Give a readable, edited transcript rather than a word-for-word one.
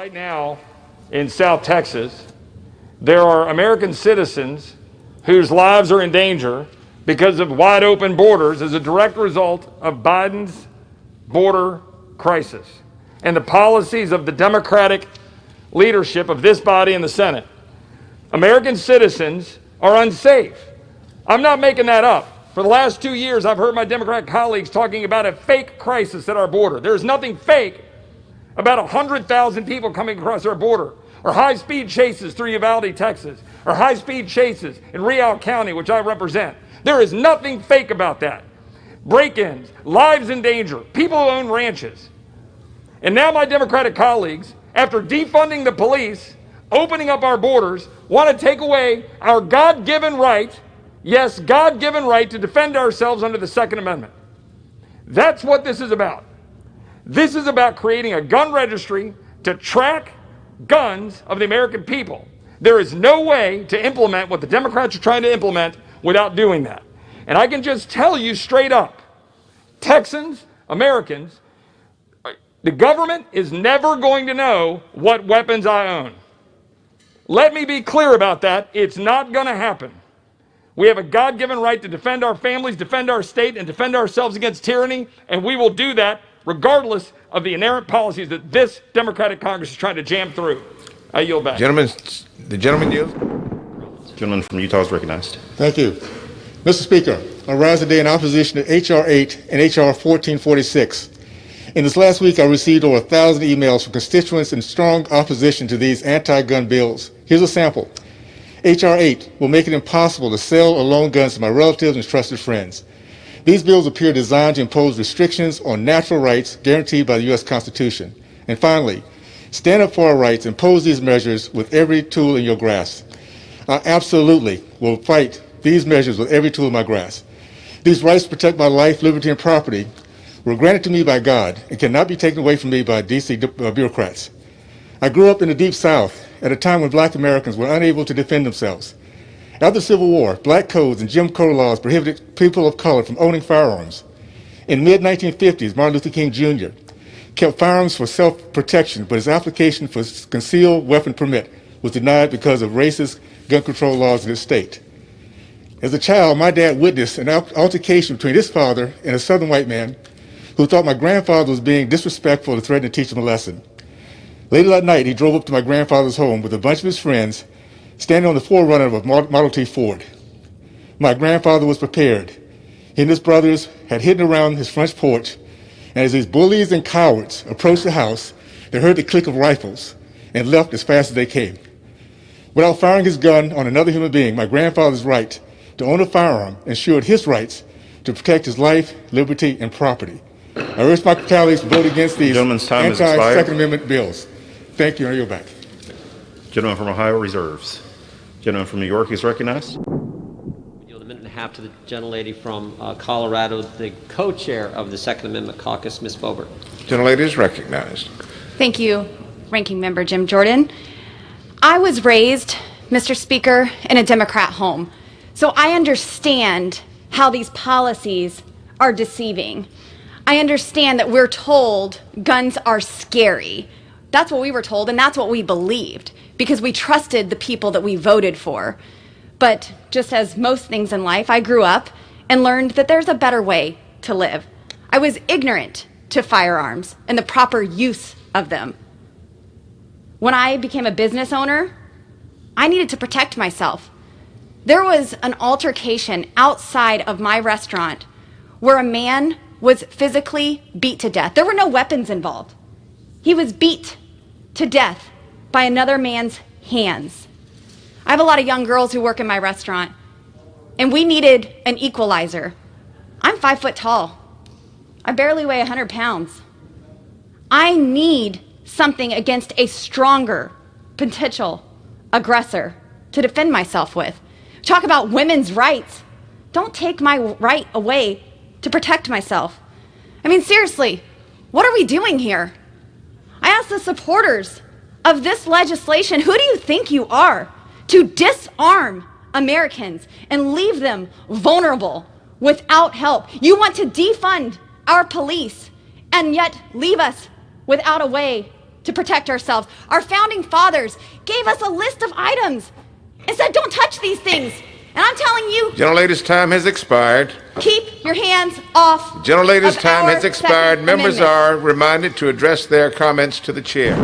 Right now in South Texas, there are American citizens whose lives are in danger because of wide open borders as a direct result of Biden's border crisis and the policies of the Democratic leadership of this body and the Senate. American citizens are unsafe. I'm not making that up. For the last 2 years, I've heard my Democrat colleagues talking about a fake crisis at our border. There's nothing fake about 100,000 people coming across our border, or high-speed chases through Uvalde, Texas, or high-speed chases in Real County, which I represent. There is nothing fake about that. Break-ins, lives in danger, people who own ranches. And now my Democratic colleagues, after defunding the police, opening up our borders, want to take away our God-given right, yes, God-given right to defend ourselves under the Second Amendment. That's what this is about. This is about creating a gun registry to track guns of the American people. There is no way to implement what the Democrats are trying to implement without doing that. And I can just tell you straight up, Texans, Americans, the government is never going to know what weapons I own. Let me be clear about that. It's not going to happen. We have a God-given right to defend our families, defend our state, and defend ourselves against tyranny, and we will do that regardless of the inerrant policies that this Democratic Congress is trying to jam through. I yield back. The gentleman yields. Gentleman from Utah is recognized. Thank you. Mr. Speaker, I rise today in opposition to H.R. 8 and H.R. 1446. In this last week, I received over 1,000 emails from constituents in strong opposition to these anti-gun bills. Here's a sample. H.R. 8 will make it impossible to sell or loan guns to my relatives and trusted friends. These bills appear designed to impose restrictions on natural rights guaranteed by the U.S. Constitution. And finally, stand up for our rights, impose these measures with every tool in your grasp. I absolutely will fight these measures with every tool in my grasp. These rights to protect my life, liberty, and property were granted to me by God and cannot be taken away from me by D.C. bureaucrats. I grew up in the Deep South at a time when black Americans were unable to defend themselves. After the Civil War, black codes and Jim Crow laws prohibited people of color from owning firearms. In mid-1950s, Martin Luther King Jr. kept firearms for self-protection, but his application for concealed weapon permit was denied because of racist gun control laws in his state. As a child, my dad witnessed an altercation between his father and a southern white man who thought my grandfather was being disrespectful and threatened to teach him a lesson. Later that night, he drove up to my grandfather's home with a bunch of his friends, standing on the forerunner of a Model T Ford. My grandfather was prepared. He and his brothers had hidden around his front porch, and as these bullies and cowards approached the house, they heard the click of rifles and left as fast as they came. Without firing his gun on another human being, my grandfather's right to own a firearm ensured his rights to protect his life, liberty, and property. I urge my colleagues to vote against these anti-Second Amendment bills. Thank you, and I yield back. Gentleman from Ohio reserves. Gentleman from New York is recognized. We yield a minute and a half to the gentlelady from Colorado, the co-chair of the Second Amendment Caucus, Ms. BOEBERT. Gentlelady is recognized. Thank you, Ranking Member Jim Jordan. I was raised, Mr. Speaker, in a Democrat home, so I understand how these policies are deceiving. I understand that we're told guns are scary. That's what we were told, and that's what we believed, because we trusted the people that we voted for. But just as most things in life, I grew up and learned that there's a better way to live. I was ignorant to firearms and the proper use of them. When I became a business owner, I needed to protect myself. There was an altercation outside of my restaurant where a man was physically beat to death. There were no weapons involved. He was beat to death by another man's hands. I have a lot of young girls who work in my restaurant, and we needed an equalizer. I'm 5 foot tall. I barely weigh 100 pounds. I need something against a stronger potential aggressor to defend myself with. Talk about women's rights. Don't take my right away to protect myself. I mean, seriously, what are we doing here? I ask the supporters of this legislation, who do you think you are to disarm Americans and leave them vulnerable without help? You want to defund our police and yet leave us without a way to protect ourselves. Our founding fathers gave us a list of items and said, don't touch these things. And I'm telling you, Gentlelady's time has expired. keep your hands off. Gentlelady's of time our has expired. Second Members Amendment. are reminded to address their comments to the chair.